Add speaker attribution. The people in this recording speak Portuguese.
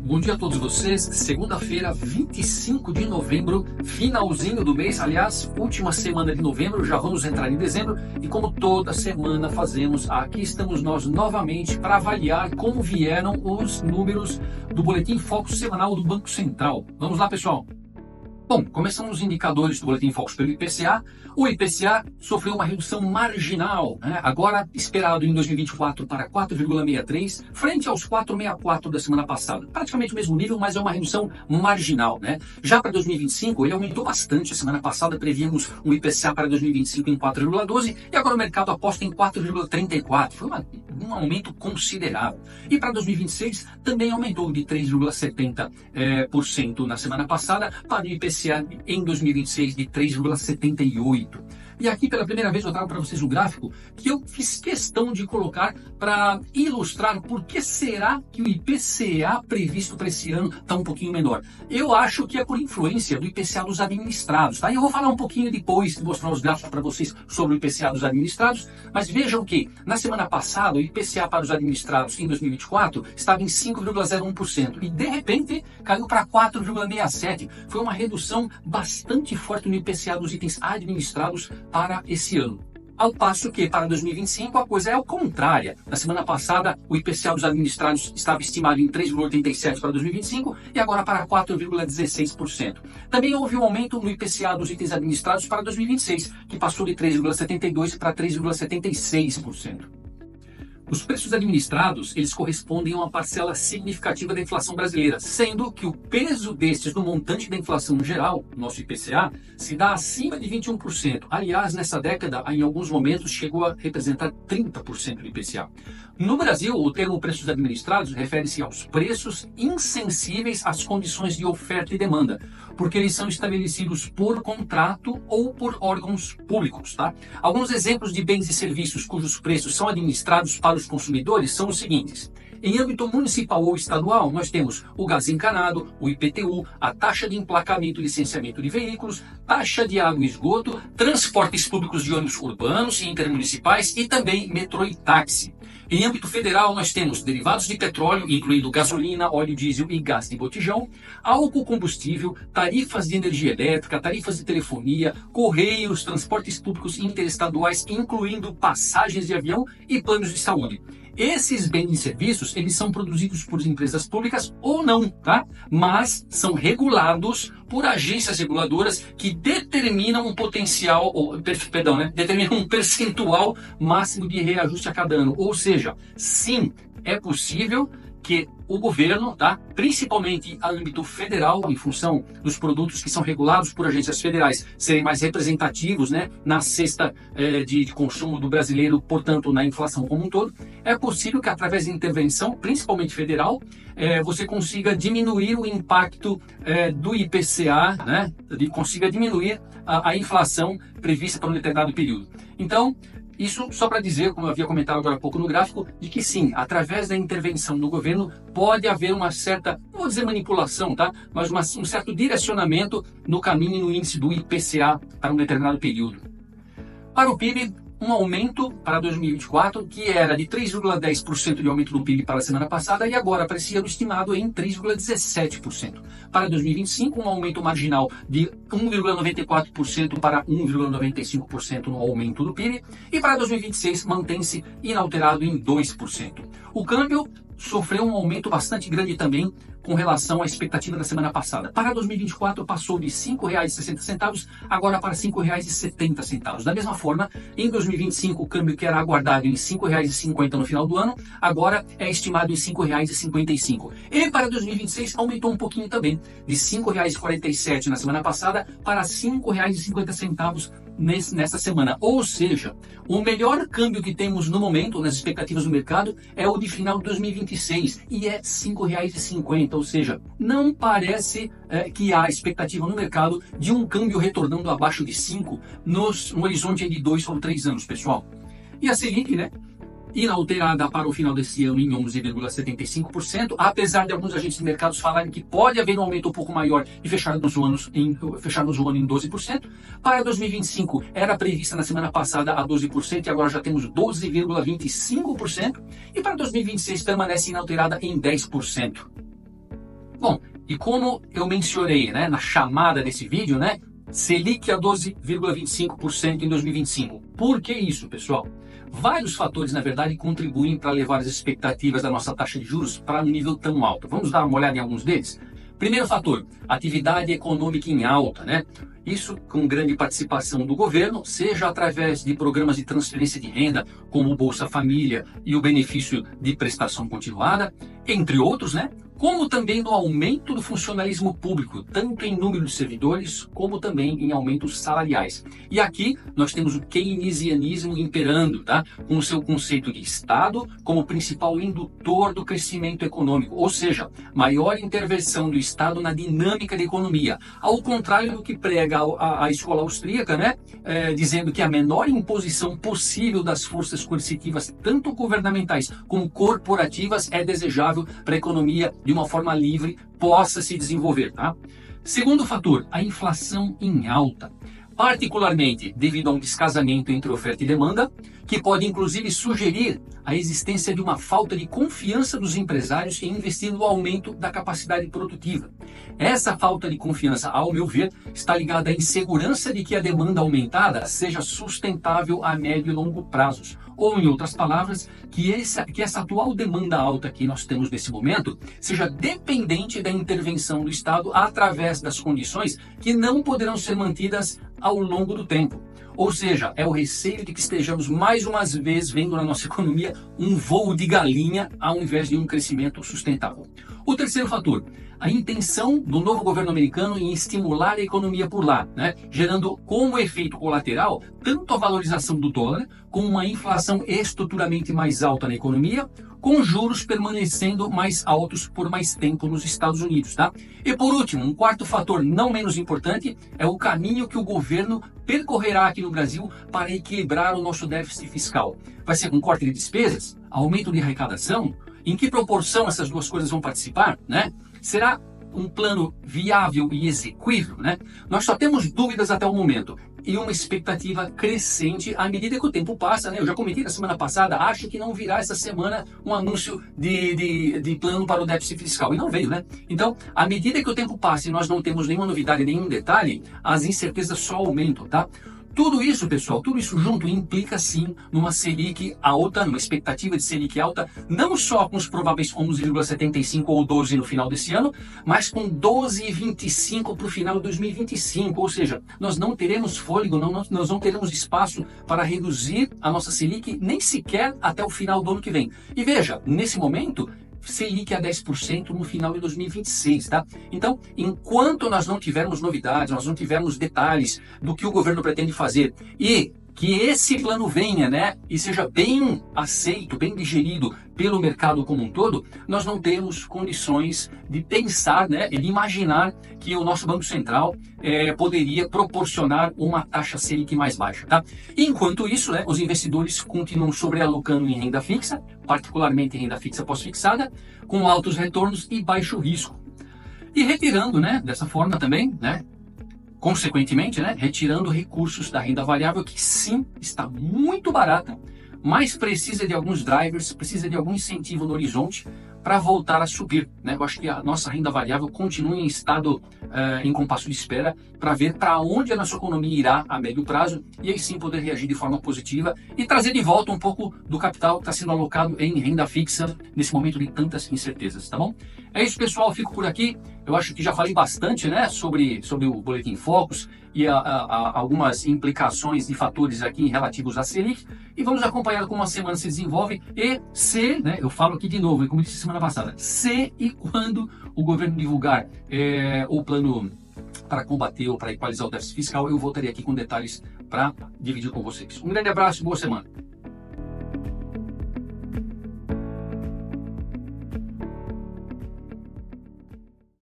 Speaker 1: Bom dia a todos vocês. Segunda-feira, 25 de novembro, finalzinho do mês, aliás, última semana de novembro, já vamos entrar em dezembro e como toda semana fazemos, aqui estamos nós novamente para avaliar como vieram os números do Boletim Focus semanal do Banco Central. Vamos lá, pessoal. Bom, começamos os indicadores do Boletim Focus pelo IPCA. O IPCA sofreu uma redução marginal, né? Agora esperado em 2024 para 4,63, frente aos 4,64 da semana passada. Praticamente o mesmo nível, mas é uma redução marginal, né? Já para 2025, ele aumentou bastante. A semana passada prevíamos um IPCA para 2025 em 4,12 e agora o mercado aposta em 4,34. Foi um aumento considerável. E para 2026 também aumentou de 3,70% na semana passada para o IPCA em 2026 de 3,78. E aqui pela primeira vez eu trago para vocês um gráfico que eu fiz questão de colocar para ilustrar por que será que o IPCA previsto para esse ano está um pouquinho menor. Eu acho que é por influência do IPCA dos administrados, tá? E eu vou falar um pouquinho depois de mostrar os gráficos para vocês sobre o IPCA dos administrados, mas vejam que na semana passada o IPCA para os administrados em 2024 estava em 5,01% e de repente caiu para 4,67%. Foi uma redução bastante forte no IPCA dos itens administrados para esse ano. Ao passo que para 2025 a coisa é ao contrária. Na semana passada o IPCA dos administrados estava estimado em 3,87 para 2025 e agora para 4,16%. Também houve um aumento no IPCA dos itens administrados para 2026, que passou de 3,72 para 3,76%. Os preços administrados, eles correspondem a uma parcela significativa da inflação brasileira, sendo que o peso destes no montante da inflação geral, nosso IPCA, se dá acima de 21%. Aliás, nessa década, em alguns momentos, chegou a representar 30% do IPCA. No Brasil, o termo preços administrados refere-se aos preços insensíveis às condições de oferta e demanda, porque eles são estabelecidos por contrato ou por órgãos públicos, tá? Alguns exemplos de bens e serviços cujos preços são administrados para os consumidores são os seguintes. Em âmbito municipal ou estadual, nós temos o gás encanado, o IPTU, a taxa de emplacamento e licenciamento de veículos, taxa de água e esgoto, transportes públicos de ônibus urbanos e intermunicipais e também metrô e táxi. Em âmbito federal, nós temos derivados de petróleo, incluindo gasolina, óleo diesel e gás de botijão, álcool combustível, tarifas de energia elétrica, tarifas de telefonia, correios, transportes públicos interestaduais, incluindo passagens de avião e planos de saúde. Esses bens e serviços, eles são produzidos por empresas públicas ou não, tá? Mas são regulados por agências reguladoras que determinam um determinam um percentual máximo de reajuste a cada ano. Ou seja, sim, é possível que o governo, tá, principalmente a âmbito federal, em função dos produtos que são regulados por agências federais, serem mais representativos, né, na cesta de consumo do brasileiro, portanto, na inflação como um todo, é possível que através de intervenção, principalmente federal, você consiga diminuir o impacto do IPCA, né, consiga diminuir a inflação prevista para um determinado período. Então, isso só para dizer, como eu havia comentado agora há pouco no gráfico, de que sim, através da intervenção do governo pode haver uma certa, não vou dizer manipulação, tá? Mas um certo direcionamento no caminho e no índice do IPCA para um determinado período. Para o PIB, um aumento para 2024, que era de 3,10% de aumento do PIB para a semana passada e agora para esse ano estimado em 3,17%. Para 2025, um aumento marginal de 1,94% para 1,95% no aumento do PIB e para 2026 mantém-se inalterado em 2%. O câmbio sofreu um aumento bastante grande também com relação à expectativa da semana passada. Para 2024 passou de R$ 5,60 agora para R$ 5,70. Da mesma forma, em 2025 o câmbio que era aguardado em R$ 5,50 no final do ano, agora é estimado em R$ 5,55. E para 2026 aumentou um pouquinho também, de R$ 5,47 na semana passada para R$ 5,50 nesta semana. Ou seja, o melhor câmbio que temos no momento, nas expectativas do mercado, é o de final de 2026 e é R$ 5,50. Ou seja, não parece que há expectativa no mercado de um câmbio retornando abaixo de 5 no horizonte de 2 ou 3 anos, pessoal. E a Selic, né? Inalterada para o final desse ano em 11,75%, apesar de alguns agentes de mercados falarem que pode haver um aumento um pouco maior e fecharmos o ano em 12%. Para 2025 era prevista na semana passada a 12% e agora já temos 12,25%. E para 2026 permanece inalterada em 10%. Bom, e como eu mencionei, né, na chamada desse vídeo, né, Selic a 12,25% em 2025. Por que isso, pessoal? Vários fatores, na verdade, contribuem para levar as expectativas da nossa taxa de juros para um nível tão alto. Vamos dar uma olhada em alguns deles? Primeiro fator, atividade econômica em alta, né? Isso com grande participação do governo, seja através de programas de transferência de renda, como o Bolsa Família e o benefício de prestação continuada, entre outros, né? Como também no aumento do funcionalismo público, tanto em número de servidores, como também em aumentos salariais. E aqui nós temos o keynesianismo imperando, tá? Com o seu conceito de Estado como principal indutor do crescimento econômico, ou seja, maior intervenção do Estado na dinâmica da economia, ao contrário do que prega a escola austríaca, né? Dizendo que a menor imposição possível das forças coercitivas, tanto governamentais como corporativas, é desejável para a economia de uma forma livre possa se desenvolver, tá? Segundo fator, a inflação em alta, particularmente devido a um descasamento entre oferta e demanda, que pode inclusive sugerir a existência de uma falta de confiança dos empresários em investir no aumento da capacidade produtiva. Essa falta de confiança, ao meu ver, está ligada à insegurança de que a demanda aumentada seja sustentável a médio e longo prazos. Ou, em outras palavras, que essa atual demanda alta que nós temos nesse momento seja dependente da intervenção do Estado através das condições que não poderão ser mantidas ao longo do tempo. Ou seja, é o receio de que estejamos mais uma vez vendo na nossa economia um voo de galinha ao invés de um crescimento sustentável. O terceiro fator, a intenção do novo governo americano em estimular a economia por lá, né? Gerando como efeito colateral tanto a valorização do dólar como uma inflação estruturalmente mais alta na economia, com juros permanecendo mais altos por mais tempo nos Estados Unidos, tá? E por último, um quarto fator não menos importante é o caminho que o governo percorrerá aqui no Brasil para equilibrar o nosso déficit fiscal. Vai ser com corte de despesas, aumento de arrecadação? Em que proporção essas duas coisas vão participar, né? Será um plano viável e execuível, né? Nós só temos dúvidas até o momento e uma expectativa crescente à medida que o tempo passa, né? Eu já comentei na semana passada, acho que não virá essa semana um anúncio de plano para o déficit fiscal, e não veio, né? Então, à medida que o tempo passa e nós não temos nenhuma novidade, nenhum detalhe, as incertezas só aumentam, tá? Tudo isso, pessoal, tudo isso junto implica sim numa Selic alta, numa expectativa de Selic alta, não só com os prováveis 11,75 ou 12 no final desse ano, mas com 12,25 para o final de 2025, ou seja, nós não teremos fôlego, nós não teremos espaço para reduzir a nossa Selic nem sequer até o final do ano que vem. E veja, nesse momento, Selic a 10% no final de 2026, tá? Então, enquanto nós não tivermos novidades, nós não tivermos detalhes do que o governo pretende fazer e que esse plano venha, né, e seja bem aceito, bem digerido pelo mercado como um todo, nós não temos condições de pensar, né, e de imaginar que o nosso Banco Central poderia proporcionar uma taxa Selic mais baixa, tá? Enquanto isso, né, os investidores continuam sobrealocando em renda fixa, particularmente em renda fixa pós-fixada, com altos retornos e baixo risco. E retirando, né, dessa forma também, né, consequentemente, né, retirando recursos da renda variável, que sim, está muito barata, mas precisa de alguns drivers, precisa de algum incentivo no horizonte para voltar a subir, né? Eu acho que a nossa renda variável continua em estado, em compasso de espera, para ver para onde a nossa economia irá a médio prazo e aí sim poder reagir de forma positiva e trazer de volta um pouco do capital que está sendo alocado em renda fixa nesse momento de tantas incertezas, tá bom? É isso, pessoal, fico por aqui. Eu acho que já falei bastante, né, sobre o Boletim Focus e algumas implicações de fatores aqui relativos à Selic, e vamos acompanhar como a semana se desenvolve e se, né, eu falo aqui de novo, como disse semana passada, se e quando o governo divulgar o plano para combater ou para equalizar o déficit fiscal, eu voltarei aqui com detalhes para dividir com vocês. Um grande abraço e boa semana.